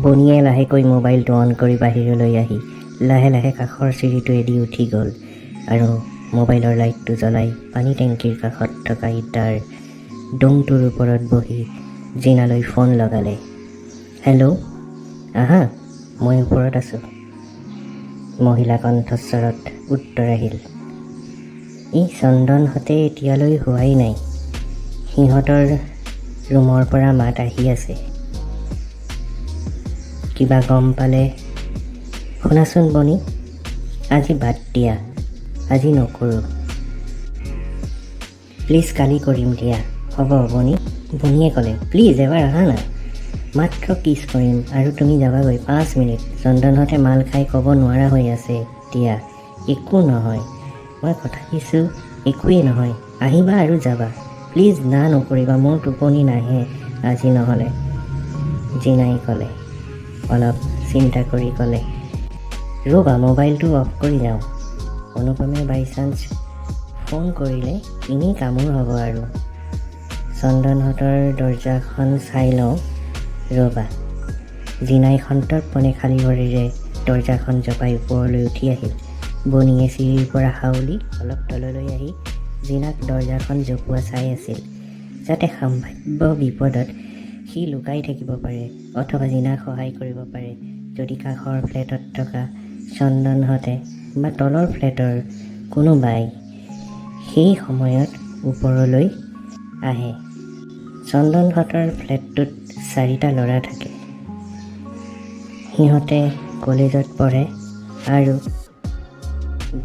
বনিয়ে লাহেকৈ মোবাইলটো অন কৰি বাহিৰলৈ আহি লাহে লাহে কাষৰ চিৰিটো এদি উঠি গ'ল আৰু মোবাইলৰ লাইটটো জ্বলাই পানী টেংকিৰ কাষত থকা ইটাৰ ডোংটোৰ ওপৰত বহি জিনালৈ ফোন লগালে। হেল্ল', আহা, মই ওপৰত আছোঁ। মহিলা কণ্ঠস্বৰত উত্তৰ আহিল। চন্দনহঁতে এতিয়ালৈ হোৱাই নাই। সিহঁতৰ ৰুমৰ পৰা মাত আহি আছে। কিবা গম পালে? শুনাচোন বনি, আজি বাদ দিয়া, আজি নকৰোঁ। প্লিজ কালি কৰিম দিয়া। হ'ব বনি, বনিয়ে ক'লে। প্লিজ এবাৰ আহা না, মাত্ৰ কিছ কৰিম আৰু তুমি যাবাগৈ 5 মিনিট। চন্দনহঁতে মাল খাই ক'ব নোৱাৰা হৈ আছে দিয়া। একো নহয়, মই কথা দিছোঁ, একোৱেই নহয়। আহিবা আৰু যাবা, প্লিজ না নকৰিবা, মোৰ টোপনি নাহে আজি নহ'লে, জিনাই ক'লে। অলপ চিন্তা কৰি ক'লে, ৰ'বা মোবাইলটো অফ কৰি যাওঁ। অনুপমে বাই চান্স ফোন কৰিলে এনেই কামোৰ হ'ব আৰু। চন্দনহঁতৰ দৰজাখন চাই লওঁ ৰ'বা। জিনাই সন্তৰ্পণে খালী ভৰিৰে দৰজাখন জপাই ওপৰলৈ উঠি আহিল। বনিয়ে চিৰিৰ পৰা হাউলি অলপ তললৈ আহি জিনাক দৰজাখন জপোৱা চাই আছিল, যাতে সম্ভাৱ্য বিপদত সি লুকাই থাকিব পাৰে অথবা জিনাক সহায় কৰিব পাৰে যদি কাষৰ ফ্লেটত থকা চন্দনহঁতে বা তলৰ ফ্লেটৰ কোনোবাই সেই সময়ত ওপৰলৈ আহে। চন্দনহঁতৰ ফ্লেটটোত 4টা ল'ৰা থাকে। সিহঁতে কলেজত পঢ়ে আৰু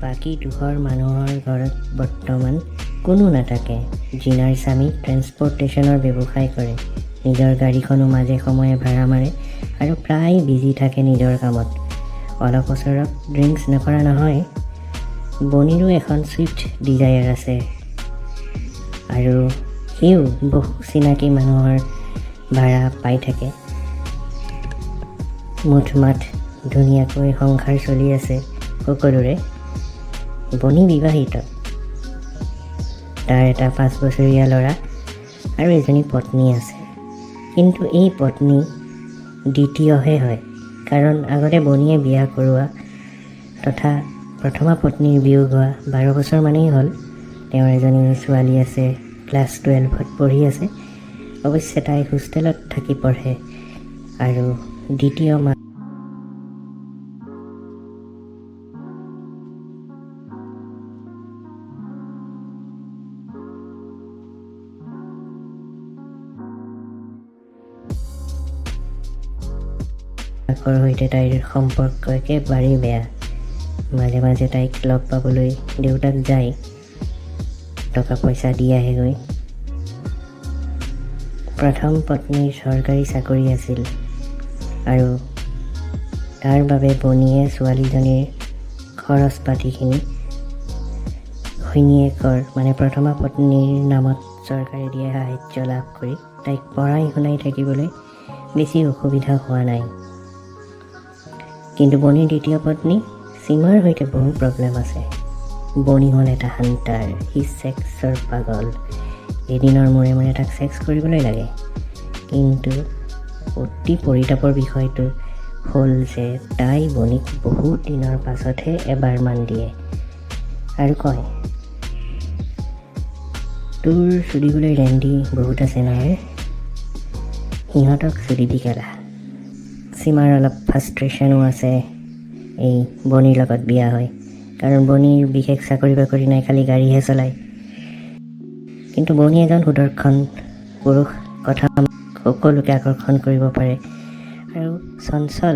বাকী দুঘৰ মানুহৰ ঘৰত বৰ্তমান কোনো নাথাকে। জিনাৰ স্বামী ট্ৰেন্সপৰ্টেশ্যনৰ ব্যৱসায় কৰে, নিজৰ গাড়ীখনো মাজে সময়ে ভাড়া মাৰে আৰু প্ৰায় বিজি থাকে নিজৰ কামত। অলপ ওচৰত ড্ৰিংকছ নকৰা নহয়। বনিৰো এখন ছুইফ্ট ডিজায়াৰ আছে আৰু সিও বহু চিনাকি মানুহৰ ভাড়া পাই থাকে। মুঠমাত ধুনীয়াকৈ সংসাৰ চলি আছে সকলোৰে। বনি বিবাহিত, তাৰ এটা 5 বছৰীয়া ল'ৰা আৰু এজনী পত্নী আছে। কিন্তু এই পত্নী দ্বিতীয়হে হয়, কাৰণ আগতে বনিয়ে বিয়া কৰোৱা তথা প্ৰথমা পত্নীৰ বিয়োগ হোৱা 12 বছৰমানেই হ'ল। তেওঁৰ এজনী ছোৱালী আছে, ক্লাছ 12ত পঢ়ি আছে। অৱশ্যে তাই হোষ্টেলত থাকি পঢ়ে আৰু দ্বিতীয় মাকৰ সৈতে তাইৰ সম্পৰ্ক একেবাৰেই বেয়া। মাজে মাজে তাইক লগ পাবলৈ দেউতাক যায়, টকা পইচা দি আহেগৈ। প্ৰথম পত্নীৰ চৰকাৰী চাকৰি আছিল আৰু তাৰ বাবে বনিয়ে ছোৱালীজনীৰ খৰচ পাতিখিনি ঘৈণীয়েকৰ মানে প্ৰথমা পত্নীৰ নামত চৰকাৰে দিয়া সাহাৰ্য লাভ কৰি তাইক পঢ়াই শুনাই থাকিবলৈ বেছি অসুবিধা হোৱা নাই। কিন্তু বনিৰ দ্বিতীয় পত্নী সীমাৰ সৈতে বহু প্ৰব্লেম আছে। বনি হ'ল এটা হাণ্টাৰ, সি ছেক্সৰ পাগল। এদিনৰ মূৰে মূৰে তাক ছেক্স কৰিবলৈ লাগে। কিন্তু অতি পৰিতাপৰ বিষয়টো হ'ল যে তাই বনিক বহুত দিনৰ পাছতহে এবাৰমান দিয়ে আৰু কয়, তোৰ চুলিবলৈ ৰেণ্ডি বহুত আছে নহয়, সিহঁতক চুলি দি কেলা। সীমাৰ অলপ ফ্ৰাষ্ট্ৰেশ্যনো আছে এই বনিৰ লগত বিয়া হয়, কাৰণ বনিৰ বিশেষ চাকৰি বাকৰি নাই, খালী গাড়ীহে চলায়। কিন্তু বনি এজন সুদৰ্শন পুৰুষ, কথা সকলোকে আকৰ্ষণ কৰিব পাৰে আৰু চঞ্চল।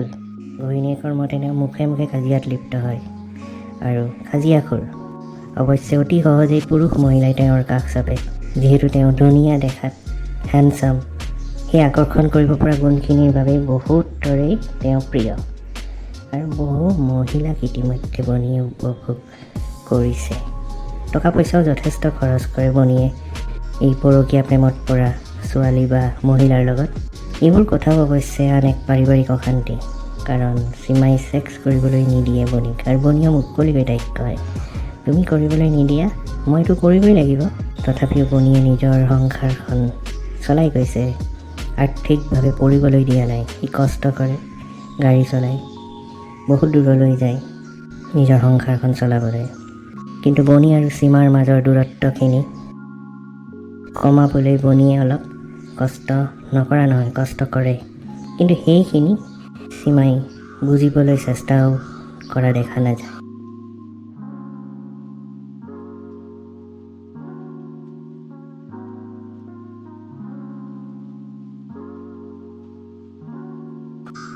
ঘৈণীয়েকৰ মতে তেওঁ মুখে মুখে কাজিয়াত লিপ্ত হয় আৰু কাজিয়াখোৰ। অৱশ্যে অতি সহজেই পুৰুষ মহিলাই তেওঁৰ কাষ চাপে, যিহেতু তেওঁ ধুনীয়া দেখাত, হেণ্ডচাম। সেই আকৰ্ষণ কৰিব পৰা গুণখিনিৰ বাবেই বহুতৰেই তেওঁ প্ৰিয় আৰু বহু মহিলাক ইতিমধ্যে বনিয়ে উপভোগ কৰিছে। টকা পইচাও যথেষ্ট খৰচ কৰে বনিয়ে এই পৰকীয়া প্ৰেমত পৰা ছোৱালী বা মহিলাৰ লগত। এইবোৰ কথাও অৱশ্যে আন এক পাৰিবাৰিক অশান্তি, কাৰণ সীমাই ছেক্স কৰিবলৈ নিদিয়ে বনিক আৰু বনিয়ে মুকলিকৈ তাইক কয়, তুমি কৰিবলৈ নিদিয়া, মইতো কৰিবই লাগিব। তথাপিও বনিয়ে নিজৰ সংসাৰখন চলাই গৈছে আৰ্থিকভাৱে পঢ়িবলৈ দিয়া নাই। সি কষ্ট কৰে, গাড়ী চলায়, বহুত দূৰলৈ যায় নিজৰ সংসাৰখন চলাবলৈ। কিন্তু বনি আৰু সীমাৰ মাজৰ দূৰত্বখিনি কমাবলৈ বনিয়ে অলপ কষ্ট নকৰা নহয়, কষ্ট কৰে। কিন্তু সেইখিনি সীমাই বুজিবলৈ চেষ্টাও কৰা দেখা নাযায়।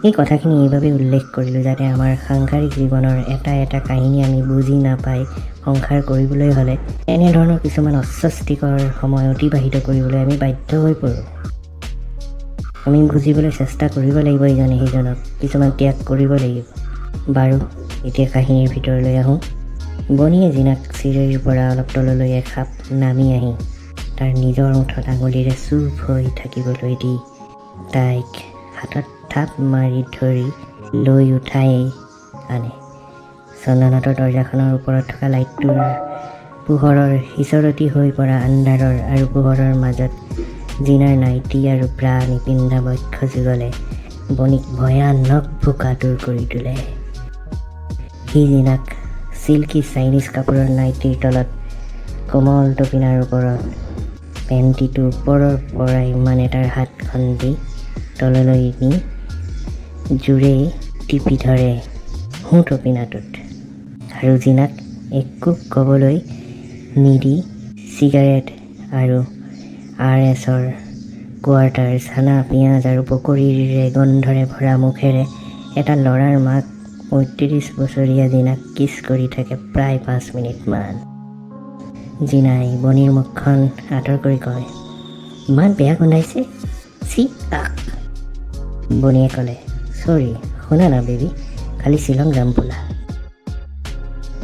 এই কথাখিনি এইবাবে উল্লেখ কৰিলোঁ যাতে আমাৰ সাংসাৰিক জীৱনৰ এটা এটা কাহিনী আমি বুজি নাপাই সংসাৰ কৰিবলৈ হ'লে এনেধৰণৰ কিছুমান অস্বস্তিকৰ সময় অতিবাহিত কৰিবলৈ আমি বাধ্য হৈ পৰোঁ। আমি বুজিবলৈ চেষ্টা কৰিব লাগিব ইজনে সিজনক, কিছুমান ত্যাগ কৰিব লাগিব। বাৰু এতিয়া কাহিনীৰ ভিতৰলৈ আহোঁ। বনিয়ে জিনাক চিৰিৰ পৰা অলপ তললৈ এখাপ নামি আহি তাৰ নিজৰ ওঠত আঙুলিৰে চুপ হৈ থাকিবলৈ দি তাইক হাতত থাপ মাৰি ধৰি লৈ উঠাই আনে। চন্দনহঁতৰ দৰ্জাখনৰ ওপৰত থকা লাইটটোৰ পোহৰৰ সিঁচৰতি হৈ পৰা আন্ধাৰৰ আৰু পোহৰৰ মাজত জিনাৰ নাইটি আৰু ব্ৰা নিপিন্ধা বক্ষ যুগলে বনিক ভয়ানক ভোকাতুৰ কৰি তোলে। সি জিনাক চিল্কি চাইনিজ কাপোৰৰ নাইটিৰ তলত কোমল টপিনাৰ ওপৰত পেণ্টিটো ওপৰৰ পৰা ইমানে তাৰ হাতখন দি তললৈ নি জোৰে টিপি ধৰে সোঁ টপিনাটোত আৰু জিনাক একো ক'বলৈ নিদি চিগাৰেট আৰু RSৰ কোৱাৰ্টাৰ, চানা, পিঁয়াজ আৰু পকৰীৰে গন্ধৰে ভৰা মুখেৰে এটা ল'ৰাৰ মাক ৩৫ বছৰীয়া জিনাক কিছ কৰি থাকে প্ৰায় ৫ মিনিটমান। জিনাই বনিৰ মুখখন আঁতৰ কৰি কয়, ইমান বেয়া গোন্ধাইছে, চি আক। বনিয়ে ক'লে, চৰি, শুনা না বেবী, কালি শ্বিলং যাম বোলা।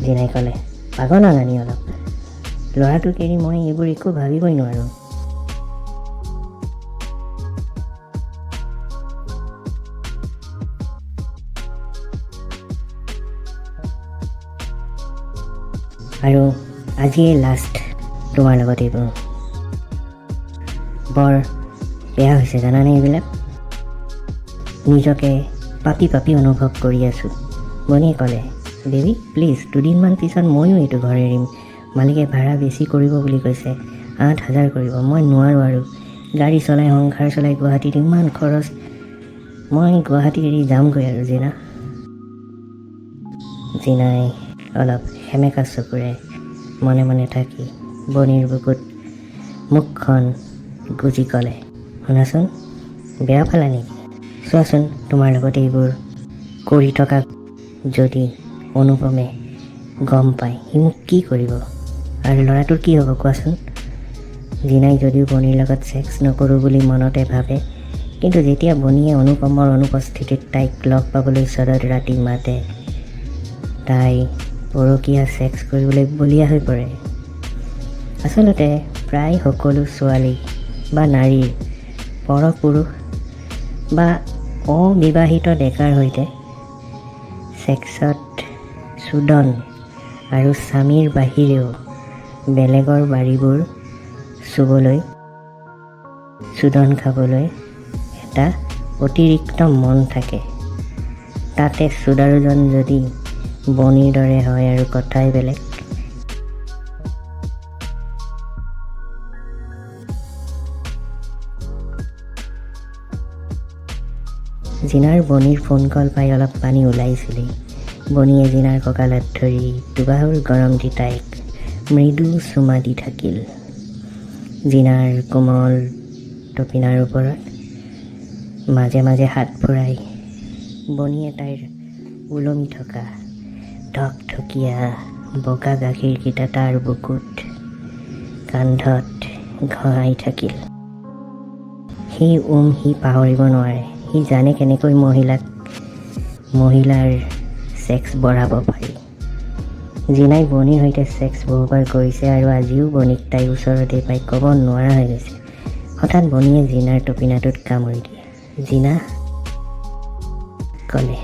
জিনাই ক'লে, পাগল নানি অলপ, ল'ৰাটোক এৰি মই এইবোৰ একো ভাবিবই নোৱাৰোঁ। আৰু আজিয়ে লাষ্ট তোমাৰ লগত এইবোৰ। বৰ বেয়া হৈছে জানানে এইবিলাক, নিজকে পাপি পাপি অনুভৱ কৰি আছোঁ। বনিয়ে ক'লে, বেবী প্লিজ, দুদিনমান পিছত ময়ো এইটো ঘৰ এৰিম। মালিকে ভাড়া বেছি কৰিব বুলি কৈছে, ৮,০০০ কৰিব। মই নোৱাৰোঁ আৰু গাড়ী চলাই সংসাৰ চলাই গুৱাহাটীত ইমান খৰচ। মই গুৱাহাটী এৰি যামগৈ আৰু জিনা। জিনাই অলপ সেমেকা চকুৰে মনে মনে থাকি বনিৰ বুকুত মুখখন গুজি ক'লে, শুনাচোন, বেয়া পালা নেকি? চোৱাচোন, তোমাৰ লগত এইবোৰ কৰি থকা যদি অনুপমে গম পায় সি মোক কি কৰিব আৰু ল'ৰাটোৰ কি হ'ব কোৱাচোন? জিনাই যদিও বনিৰ লগত ছেক্স নকৰোঁ বুলি মনতে ভাবে, কিন্তু যেতিয়া বনিয়ে অনুপমৰ অনুপস্থিতিত তাইক লগ পাবলৈ ওচৰত ৰাতি মাতে, তাই পৰকীয়া ছেক্স কৰিবলৈ বলিয়া হৈ পৰে। আচলতে প্ৰায় সকলো ছোৱালী বা নাৰীৰ পৰপুৰুষ বা অবিবাহিত ডেকাৰ সৈতে ছেক্সত চোদন আৰু স্বামীৰ বাহিৰেও বেলেগৰ বাৰীবোৰ চুবলৈ, চোদন খাবলৈ এটা অতিৰিক্ত মন থাকে। তাতে চোদাৰুজন যদি বনিৰ দৰে হয় আৰু কথাই বেলেগ। জিনাৰ বনিৰ ফোন কল পাই অলপ পানী ওলাইছিলেই বনিয়ে জিনাৰ কঁকালত ধৰি দুবাহুৰ গৰম দি তাইক মৃদু চুমা দি থাকিল। জিনাৰ কোমল টপিনাৰ ওপৰত মাজে মাজে হাত ফুৰাই বনিয়ে তাইৰ ওলমি থকা ঢকঢকীয়া বগা গাখীৰকেইটা তাৰ বুকুত কান্ধত ঘঁহাই থাকিল। সি সি পাহৰিব নোৱাৰে। সি জানে কেনেকৈ মহিলাৰ ছেক্স বঢ়াব পাৰি। জিনাই বনিৰ সৈতে ছেক্স বহুবাৰ কৰিছে আৰু আজিও বনিক তাই ওচৰতে পাই ক'ব নোৱাৰা হৈ গৈছে। হঠাৎ বনিয়ে জিনাৰ টপিনাটোত কামুৰি দিয়ে। জিনা ক'লে,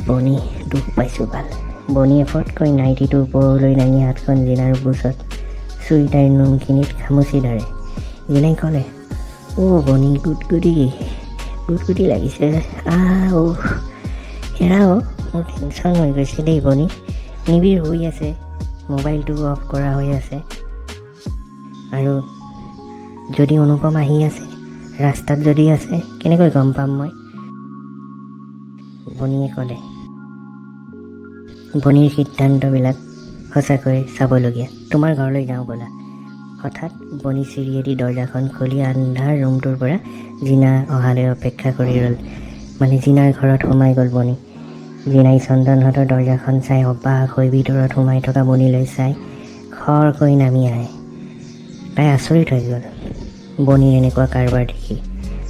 বনি, দুখ পাইছোঁ ভাল। বনিয়ে ফটকৈ নাইটিটো ওপৰলৈ দাঙি হাতখন জিনাৰ বুচত চুই তাইৰ নোমখিনিত খামুচি ধৰে। জিনাই ক'লে, বনি গুদগুদি। গুটগুটি লাগিছে হেৰা মোৰ টেনশ্যন হৈ গৈছে দেই বনি। নিবিড় শুই আছে, মোবাইলটো অফ কৰা হৈ আছে, আৰু যদি অনুপম আহি আছে, ৰাস্তাত যদি আছে, কেনেকৈ গম পাম মই? বনিয়ে ক'লে। বনিৰ সিদ্ধান্তবিলাক সঁচাকৈ চাবলগীয়া। তোমাৰ ঘৰলৈ যাওঁ ব'লা। হঠাৎ বনি চিৰিয়েদি দৰ্জাখন খুলি আন্ধাৰ ৰুমটোৰ পৰা জিনা অহালৈ অপেক্ষা কৰি ৰ'ল। মানে জিনাৰ ঘৰত সোমাই গ'ল বনি। জিনাই চন্দনহঁতৰ দৰ্জাখন চাই অবাক হৈ ভিতৰত সোমাই থকা বনিলৈ চাই খৰকৈ নামি আহে। তাই আচৰিত হৈ গ'ল বনিৰ এনেকুৱা কাৰবাৰ দেখি,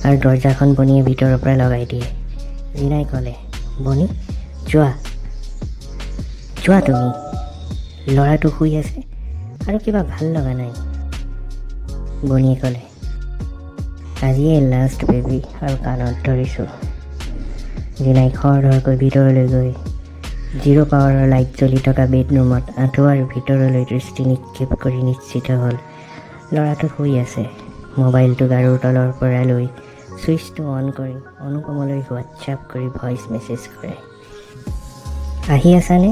আৰু দৰ্জাখন বনিয়ে ভিতৰৰ পৰা লগাই দিয়ে। জিনাই ক'লে, বনি যোৱা তুমি, ল'ৰাটো শুই আছে আৰু কিবা ভাল লগা নাই। বনিয়ে ক'লে, আজিয়ে লাষ্ট বেবী, আৰু কাণত ধৰিছোঁ। জিনাই খৰধৰকৈ ভিতৰলৈ গৈ 0 পাৱাৰৰ লাইট জ্বলি থকা বেডৰুমত আঁঠুৱাৰ ভিতৰলৈ দৃষ্টি নিক্ষেপ কৰি নিশ্চিত হ'ল ল'ৰাটো শুই আছে। মোবাইলটো গাৰুৰ তলৰ পৰা লৈ ছুইচটো অন কৰি অনুপমলৈ হোৱাটছআপ কৰি ভইচ মেছেজ কৰে। আহি আছানে?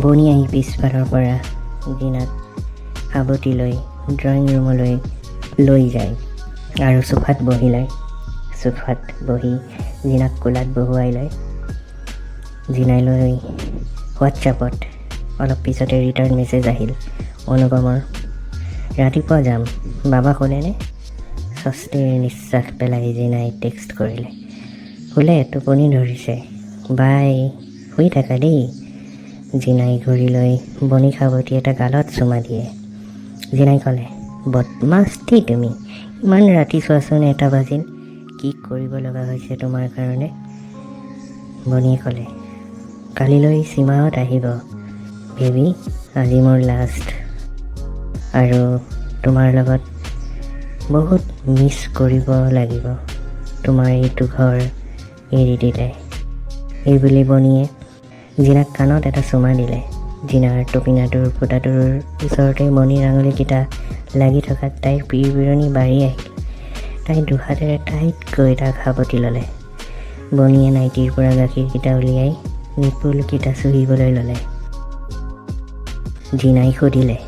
বনি আহি পিছফালৰ পৰা জিনাক সাৱটি লৈ ড্ৰয়িং ৰুমলৈ লৈ যায় আৰু চোফাত বহি জিনাক কোলাত বহুৱাই লয়। জিনালৈ হোৱাটছআপত অলপ পিছতে ৰিটাৰ্ণ মেছেজ আহিল অনুপমৰ। ৰাতিপুৱা যাম, বাবা ক'লেনে? স্বস্তিৰ নিশ্বাস পেলাই জিনাই টেক্সট কৰিলে। শুলে, টোপনি ধৰিছে, বাই, শুই থাকা দেই। জিনাই ঘূৰি লৈ বনি সাৱটি এটা গালত চুমা দিয়ে। জিনাই ক'লে, বদমাছ দেই তুমি, ইমান ৰাতি চোৱাচোন, 1 বাজিল, কি কৰিব লগা হৈছে তোমাৰ কাৰণে? বনিয়ে ক'লে, কালিলৈ সীমাহঁত আহিব বেবী, আজি মোৰ লাষ্ট, আৰু তোমাৰ লগত বহুত মিছ কৰিব লাগিব তোমাৰ এইটো ঘৰ এৰি দিলে। এইবুলি বনিয়ে জিনাক কাণত এটা চুমা দিলে। জিনাৰ টপিনাটোৰ ফুটাটোৰ ওচৰতে বনিৰ আঙুলিকেইটা লাগি থকাত তাইৰ পিৰপিৰণি বাঢ়ি আহিল। তাই দুহাতেৰে টাইটকৈ তাক সাৱটি ল'লে। বনিয়ে নাইটিৰ পৰা গাখীৰকেইটা উলিয়াই নিপুলকেইটা চুহিবলৈ ল'লে। জিনাই সুধিলে,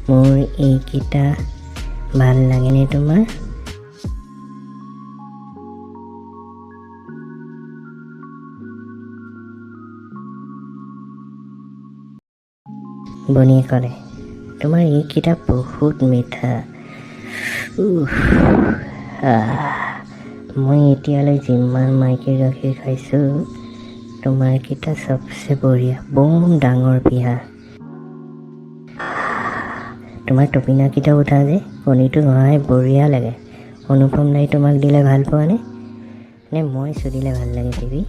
মোৰ এইকেইটা ভাল লাগেনে তোমাৰ? বনিয়ে ক'লে, তোমাৰ এইকেইটা বহুত মিঠা। মই এতিয়ালৈ যিমান মাইকীৰ গাখীৰ খাইছোঁ, তোমাৰকেইটা চবচে বঢ়িয়া, বম ডাঙৰ পিহা। তোমাৰ টপিনাকেইটা উঠা যে কণীটো ঘঁহাই বঢ়িয়া লাগে। অনুপম দাই তোমাক দিলে ভাল পোৱানে? নে মই চুদিলে ভাল লাগে বেবী?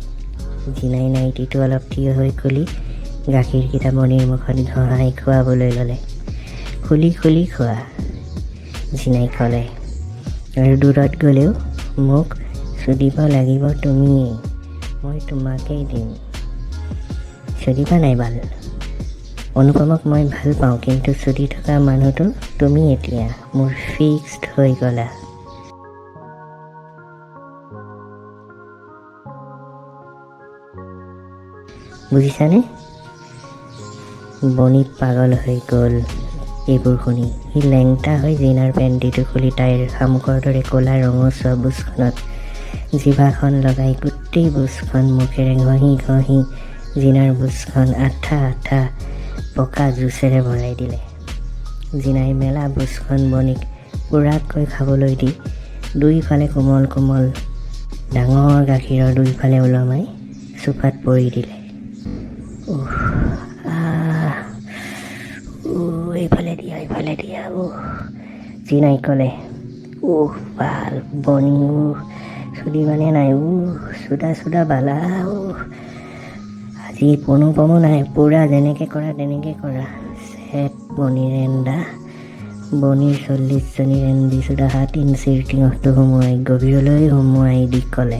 জিনাই নাইটিটো অলপ থিয় হৈ খুলি গাখীৰকেইটা বনিৰ মুখত ঘঁহাই খুৱাবলৈ ল'লে। খুলি খোৱা, জিনাই ক'লে, আৰু দূৰত গ'লেও মোক চুদিব লাগিব তুমিয়েই, মই তোমাকেই দিম। চুদিবা নাই বাল? অনুপমক মই ভাল পাওঁ, কিন্তু চুদি থকা মানুহটো তুমি এতিয়া মোৰ ফিক্সড হৈ গ'লা। বুজিছানে? বনি পাগল হৈ গ'ল এইবোৰ শুনি। সি লেংটা হৈ জিনাৰ পেণ্টিটো খুলি তাইৰ শামুকৰ দৰে ক'লা ৰঙচুৱা বুজখনত জিভাখন লগাই গোটেই বুজখন মুখেৰে ঘঁহি জিনাৰ বুজখন আঠা পকা জুচেৰে ভৰাই দিলে। জিনাই মেলা বুজখন বনিক পুৰাকৈ খাবলৈ দি দুইফালে কোমল ডাঙৰ গাখীৰৰ দুইফালে ওলমাই চোফাত পৰি দিলে। এইফালে দিয়া জিনাই ক'লে, ভাল বনি, চুদি মানে নাই, চুদা বালা। আজি পমো নাই, পুৰা যেনেকৈ কৰা তেনেকৈ কৰা। চেট বনিৰ এন্দা, বনিৰ 40জনী ৰেন্দি চুদা 7 ইঞ্চিৰ টিঙহটো সোমোৱাই গভীৰলৈ সোমোৱাই দি ক'লে,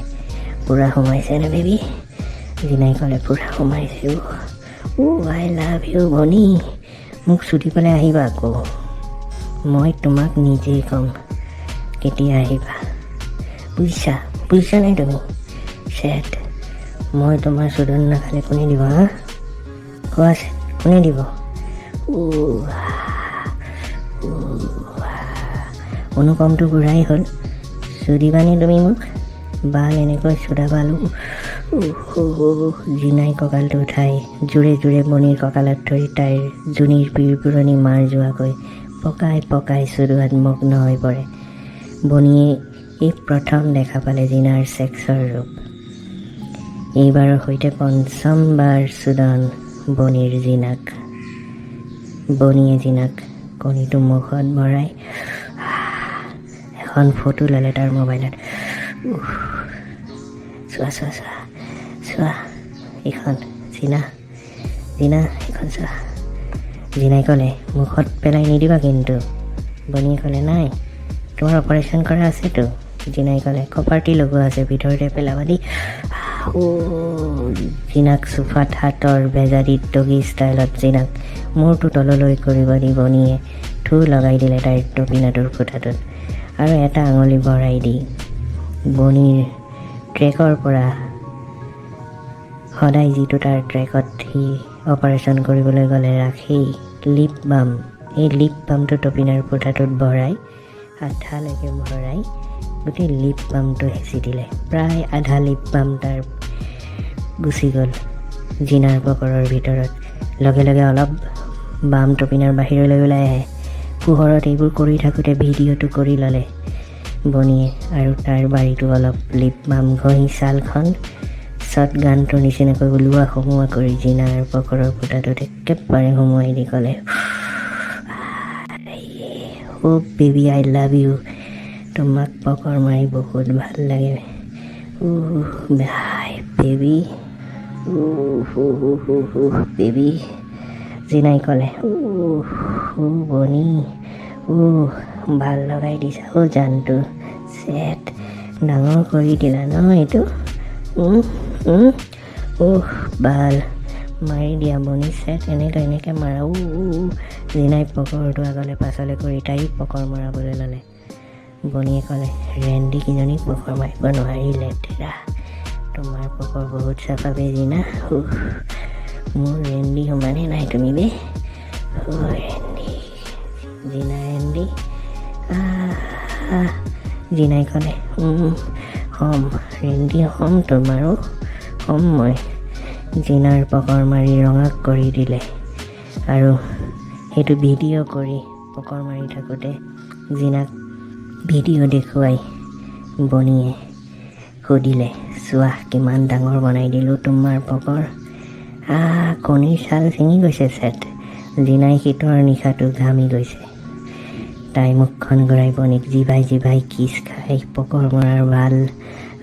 পুৰা সোমাইছেনে বেবী? জিনাই ক'লে, পুৰা সোমাইছে। আই লাভ ইউ বনি, মোক চুদিবলৈ আহিবা আকৌ। মই তোমাক নিজেই ক'ম কেতিয়া আহিবা। বুজিছা নাই তুমি চেট মই তোমাৰ চোদন নাখালে কোনে দিব হা কোৱা চেট কোনে দিব অনুপমটো বুঢ়াই হ'ল চুদিবানে তুমি মোক বাল এনেকৈ চুদা বালো জিনাই কঁকালটো উঠাই জোৰে জোৰে বনিৰ কঁকালত ধৰি তাইৰ জোনীৰ পিৰপুৰণি মাৰ যোৱাকৈ পকাই চুদোৱাত মগ্ন হৈ পৰে বনিয়ে এই প্ৰথম দেখা পালে জিনাৰ ছেক্সৰ ৰূপ এইবাৰৰ সৈতে পঞ্চমবাৰ চুদন বনিয়ে জিনাক কণীটো মুখত ভৰাই এখন ফটো ল'লে তাৰ মোবাইলত চোৱা এইখন জিনা এইখন চোৱা জিনাই ক'লে মুখত পেলাই নিদিবা কিন্তু বনিয়ে ক'লে নাই তোমাৰ অপাৰেশ্যন কৰা আছেতো জিনাই ক'লে কপাৰটি লগোৱা আছে ভিতৰতে পেলাবা দি জিনাক চোফাত হাতৰ বেজাৰীত ডগী ষ্টাইলত জিনাক মূৰটো তললৈ কৰিব দি বনিয়ে থু লগাই দিলে তাইৰ টপিনাটোৰ ফুটাটোত আৰু এটা আঙুলি ভৰাই দি বনিৰ ট্ৰেকৰ পৰা সদায় যিটো তাৰ ট্ৰেকত সি অপাৰেশ্যন কৰিবলৈ গ'লে ৰাখেই লিপ বামটো টপিনাৰ ফুটাটোত ভৰাই আধালৈকে ভৰাই গোটেই লিপ বামটো হেঁচি দিলে প্ৰায় আধা লিপ বাম তাৰ গুচি গ'ল জিনাৰ পকৰৰ ভিতৰত লগে লগে অলপ বাম টপিনাৰ বাহিৰলৈ ওলাই আহে পোহৰত এইবোৰ কৰি থাকোঁতে ভিডিঅ'টো কৰি ল'লে বনিয়ে আৰু তাৰ বাৰীটো অলপ লিপ বাম ঘঁহি ছালখন শ্বট গানটোৰ নিচিনাকৈ ওলোৱা সোমোৱা কৰি জিনাৰ পকৰৰ ফুটাটোত একেবাৰে সোমোৱাই দি ক'লে বেবি আই লাভ ইউ তোমাক পকৰ মাৰি বহুত ভাল লাগে বেবি জিনাই ক'লে বনি ভাল লগাই দিছা জানটো চেট ডাঙৰ কৰি দিলা ন এইটো বাল মাৰি দিয়া বনি চেট এনেকৈ মাৰা জিনাই পকৰটো আগলৈ পাছলৈ কৰি তাইও পকৰ মৰাবলৈ ল'লে বনিয়ে ক'লে ৰেণ্ডি কিজনীক পকৰ মাৰিব নোৱাৰি লেতেৰা তোমাৰ পকৰ বহুত চাফা বে জিনা মোৰ ৰেণ্ডি সমানে নাই তুমি বে ৰেণ্ডি জিনাই ক'লে ৰেণ্ডি হ'ম তোমাৰো হ'ম মই জিনাৰ পকৰ মাৰি ৰঙাক কৰি দিলে আৰু সেইটো ভিডিঅ' কৰি পকৰ মাৰি থাকোঁতে জিনাক ভিডিঅ' দেখুৱাই বনিয়ে সুধিলে চোৱা কিমান ডাঙৰ বনাই দিলোঁ তোমাৰ পকৰ কণীৰ ছাল ছিঙি গৈছে চেট জিনাই শীতৰ নিশাটো ঘামি গৈছে তাই মুখখন ঘূৰাই বনিক জিভাই কিছ খাই পকৰ মৰাৰ ভাল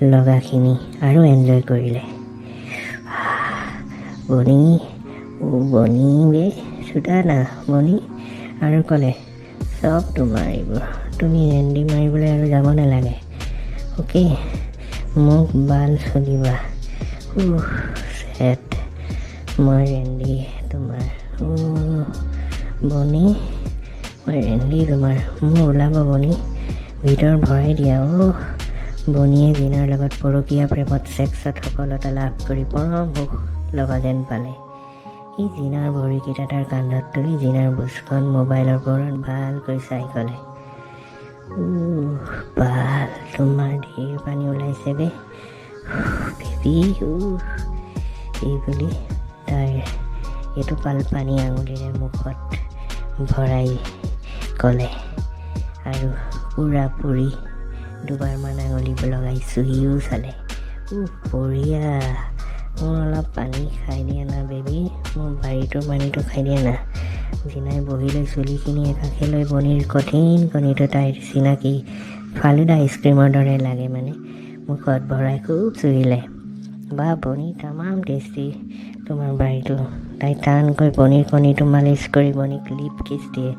লগাখিনি আৰু এনজয় কৰিলে বনি বে চোতা না বনি আৰু ক'লে চব তোমাৰ এইবোৰ তুমি ৰেণ্ডি মাৰিবলৈ আৰু যাব নালাগে অ'কে মোক বাল চলিবা চেট মই ৰেণ্ডি তোমাৰ বনি মই ৰেণ্ডি তোমাৰ মোৰ ওলাব বনি ভিতৰ ভৰাই দিয়া বনিয়ে জিনাৰ লগত পৰকীয়া প্ৰেমত ছেক্সত সফলতা লাভ কৰি পৰম সুখ লগা যেন পালে সি জিনাৰ ভৰিকেইটা তাৰ কান্ধত তুলি জিনাৰ বুজখন মোবাইলৰ ওপৰত ভালকৈ চাই ক'লে বাল তোমাৰ ধেৰ পানী ওলাইছে বে বেবি এই বুলি তাইৰ এইটো পাল পানী আঙুলিৰে মুখত ভৰাই ক'লে আৰু পুৰি দুবাৰমান আঙুলি লগাই চুহিও চালে বঢ়িয়া মোৰ অলপ পানী খাই দিয়া না বেবি মোৰ বাৰীটোৰ পানীটো খাই দিয়া না জিনাই বহিলৈ চুলিখিনি একাষে লৈ বনিৰ কঠিন কণীটো তাইৰ চিনাকি ফালুদা আইচক্ৰীমৰ দৰে লাগে মানে মুখত ভৰাই খুব চুহিলে বা বনি তামাম টেষ্টি তোমাৰ বাৰীটো তাই টানকৈ বনিৰ কণীটো মালিচ কৰি বনিক লিপ কিছ দিয়ে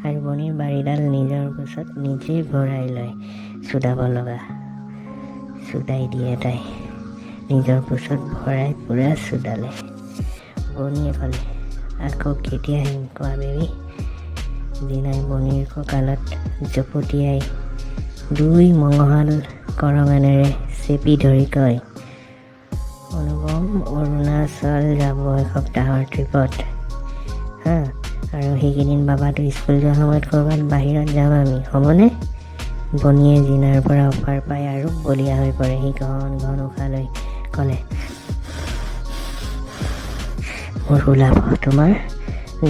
আৰু বনিৰ বাৰীডাল নিজৰ কোচত নিজেই ভৰাই লয় চুদাই দিয়ে তাই নিজৰ কোচত ভৰাই পূৰা চুদালে বনিয়ে ক'লে আকৌ কেতিয়া আহিম কোৱা বেবি জিনাই বনিৰ কঁকালত জপতিয়াই দুই মঙহাল কৰঙানেৰে চেপি ধৰি কয়, অনুপম অৰুণাচল যাব এসপ্তাহৰ ট্ৰিপত হা, আৰু সেইকেইদিন বাবাটো স্কুল যোৱাৰ সময়ত ক'ৰবাত বাহিৰত যাম আমি, হ'বনে? বনীয়ে জিনাৰ পৰা অফাৰ পাই আৰু বলিয়া হৈ পৰে। সি ঘন ঘন উশাহ লৈ ক'লে, মোৰ ওলাব তোমাৰ?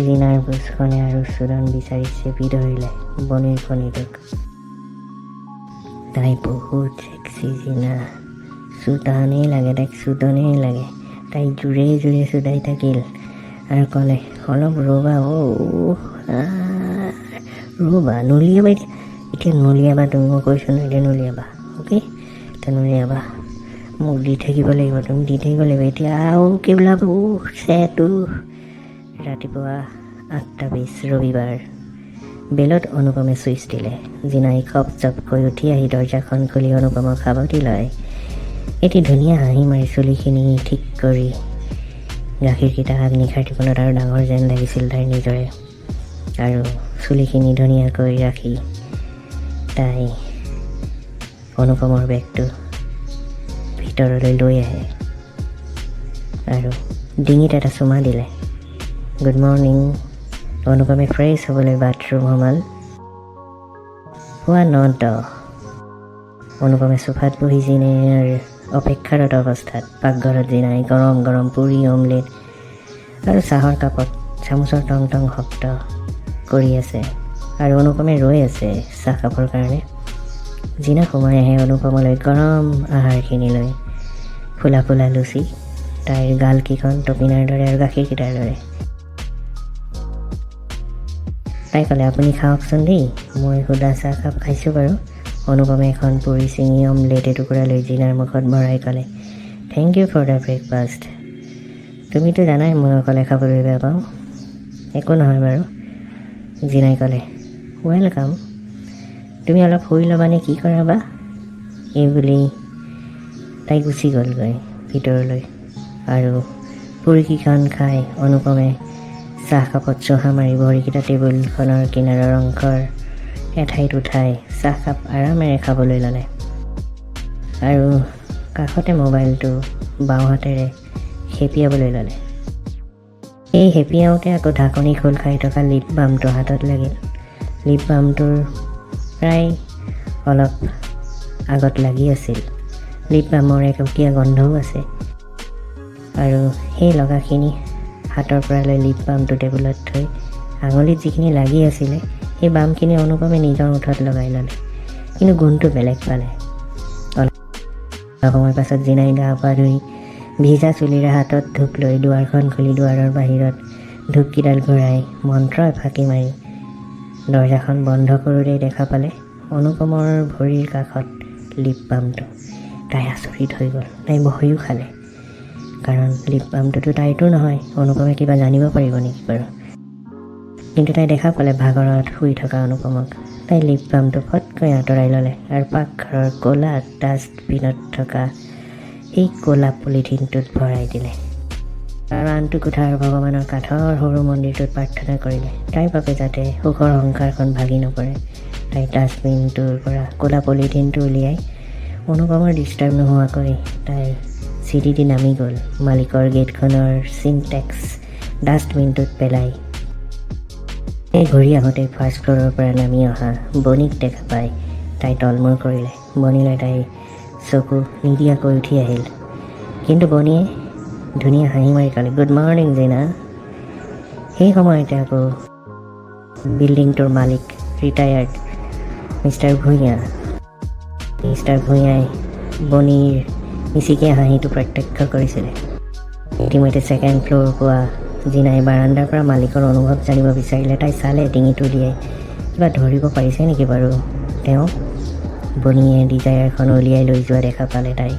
জিনাৰ বুজখনে আৰু চোৰণ বিচাৰি চেপি ধৰিলে বনীৰ কণীটোক। তাই বহুত চেক্সি জিনা, চুটানেই লাগে, তাইক চুটনেই লাগে। তাই জোৰে জোৰে চুটাই থাকিল আৰু ক'লে, অলপ ৰ'বা ৰ'বা, নলিয়াবা এতিয়া নলিয়াবা, তুমি মই কৈছোঁ নহয় এতিয়া নলিয়াবা, অ'কে? এতিয়া নলিয়াবা, মোক দি থাকিব লাগিব, তুমি দি থাকিব লাগিব। এতিয়া আৰু কি ওলাব? চেটো। ৰাতিপুৱা 8:20 ৰবিবাৰ। বেলত অনুপমে চুইচ দিলে। জিনাই খপ চপকৈ উঠি আহি দৰ্জাখন খুলি অনুপমক সাৱটি লয়। এটি ধুনীয়া হাঁহি মাৰি চুলিখিনি ঠিক কৰি গাখীৰকেইটা আগনিশাৰ টিপনত আৰু ডাঙৰ যেন লাগিছিল তাইৰ নিজৰে। আৰু চুলিখিনি ধুনীয়াকৈ ৰাখি তাই অনুপমৰ বেগটো ভিতৰলৈ লৈ আহে আৰু ডিঙিত এটা চুমা দিলে। Good morning. অনুপমে ফ্ৰেছ হ'বলৈ বাথৰুম সোমাল। পুৱা 9:10। অনুপমে চোফাত বহি জিনাৰ অপেক্ষাৰত অৱস্থাত পাকঘৰত জিনাই গৰম গৰম পুৰি, অমলেট আৰু চাহৰ কাপত চামুচৰ টং টং শব্দ কৰি আছে আৰু অনুপমে ৰৈ আছে চাহকাপৰ কাৰণে। জিনা সোমাই আহে অনুপমলৈ গৰম আহাৰখিনি লৈ। ফুলা ফুলা লুচি, তাইৰ গালকেইখন টপিনাৰ দৰে আৰু গাখীৰকেইটাৰ দৰে। তাই ক'লে, আপুনি খাওকচোন দেই, মই সুদা চাহকাপ খাইছোঁ বাৰু। অনুপমে এখন পুৰি চিঙি অমলেট এটুকুৰা লৈ জিনাৰ মুখত ভৰাই ক'লে, thank you for the breakfast. তুমিতো জানাই মই অকলে খাবলৈ বেয়া পাওঁ। একো নহয় বাৰু, জিনাই ক'লে, ৱেলকাম। তুমি অলপ শুই ল'বানে কি কৰা বা? এই বুলি তাই গুচি গ'লগৈ ভিতৰলৈ। আৰু পুৰিকেইখন খাই অনুপমে চাহকাপত চহা মাৰি ভৰিকেইটা টেবুলখনৰ কিনাৰৰ অংশৰ এঠাইত উঠাই চাহকাপ আৰামেৰে খাবলৈ ল'লে আৰু কাষতে মোবাইলটো বাওঁ হাতেৰে খেপিয়াবলৈ ল'লে। এই খেপিয়াওঁতে আকৌ ঢাকনি খোল খাই থকা লিপ বামটো হাতত লাগিল। লিপ বামটোৰ প্ৰায় অলপ আগত লাগি আছিল। লিপ বামৰ এক উকিয়া গন্ধও আছে আৰু সেই লগাখিনি হাতৰ পৰা লৈ লিপ বামটো টেবুলত থৈ আঙুলিত যিখিনি লাগি আছিলে সেই বামখিনি অনুপমে নিজৰ ওঠত লগাই ল'লে, কিন্তু গোন্ধটো বেলেগ পালে। অলপ সময় পাছত জিনাই গা পা ধুই ভিজা চুলিৰে হাতত ধূপ লৈ দুৱাৰখন খুলি দুৱাৰৰ বাহিৰত ধূপকেইডাল ঘূৰাই মন্ত্ৰ এফাঁকি মাৰি দৰ্জাখন বন্ধ কৰোঁতেই দেখা পালে অনুপমৰ ভৰিৰ কাষত লিপ বামটো। তাই আচৰিত হৈ গ'ল। তাই ভয়ো খালে, কাৰণ লিপ বামটোতো তাইৰতো নহয়। অনুপমে কিবা জানিব পাৰিব নেকি বাৰু? কিন্তু তাই দেখা পালে ভাগৰত শুই থকা অনুপমক। তাই লিপ বামটো ফটকৈ আঁতৰাই ল'লে আৰু পাকঘৰৰ ক'লা ডাষ্টবিনত থকা সেই ক'লা পলিথিনটোত ভৰাই দিলে আৰু আনটো কোঠাৰ ভগৱানৰ কাঠৰ সৰু মন্দিৰটোত প্ৰাৰ্থনা কৰিলে তাইৰ বাবে যাতে সুখৰ সংসাৰখন ভাগি নপৰে। তাই ডাষ্টবিনটোৰ পৰা ক'লা পলিথিনটো উলিয়াই অনুপমৰ ডিষ্টাৰ্ব নোহোৱাকৈ তাইৰ চিৰি দি নামি গ'ল মালিকৰ গেটখনৰ চিনটেক্স ডাষ্টবিনটোত পেলাই। এই ঘূৰি আহোঁতে ফাৰ্ষ্ট ফ্ল'ৰৰ পৰা নামি অহা বনীক দেখা পাই তাই তলমূৰ কৰিলে। বনীলৈ তাই চকু নিদিয়াকৈ উঠি আহিল, কিন্তু বনীয়ে ধুনীয়া হাঁহি মাৰি ক'লে, গুড মৰ্ণিং জিনা। সেই সময়তে আকৌ বিল্ডিংটোৰ মালিক ৰিটায়াৰ্ড মিষ্টাৰ ভূঞাই বনীৰ মিচিকীয়া হাঁহিটো প্ৰত্যক্ষ কৰিছিলে। ইতিমধ্যে ছেকেণ্ড ফ্ল'ৰ পোৱা জিনাই বাৰাণ্ডাৰ পৰা মালিকৰ অনুভৱ জানিব বিচাৰিলে। তাই চালে ডিঙিটো দিয়ে কিবা ধৰিব পাৰিছে নেকি বাৰু তেওঁ। বনীয়ে ডিজায়াৰখন উলিয়াই লৈ যোৱা দেখা পালে তাই।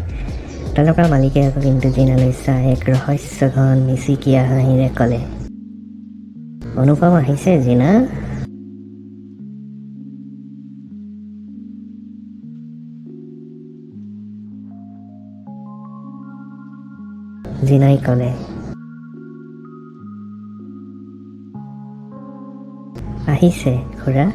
তলৰ পৰা মালিকে আকৌ কিন্তু জিনালৈ চাই এক ৰহস্যঘন মিচিকীয়া হাঁহিৰে ক'লে, অনুপম আহিছে জিনা। জিনাই ক'লে, আহিছে খুৰা।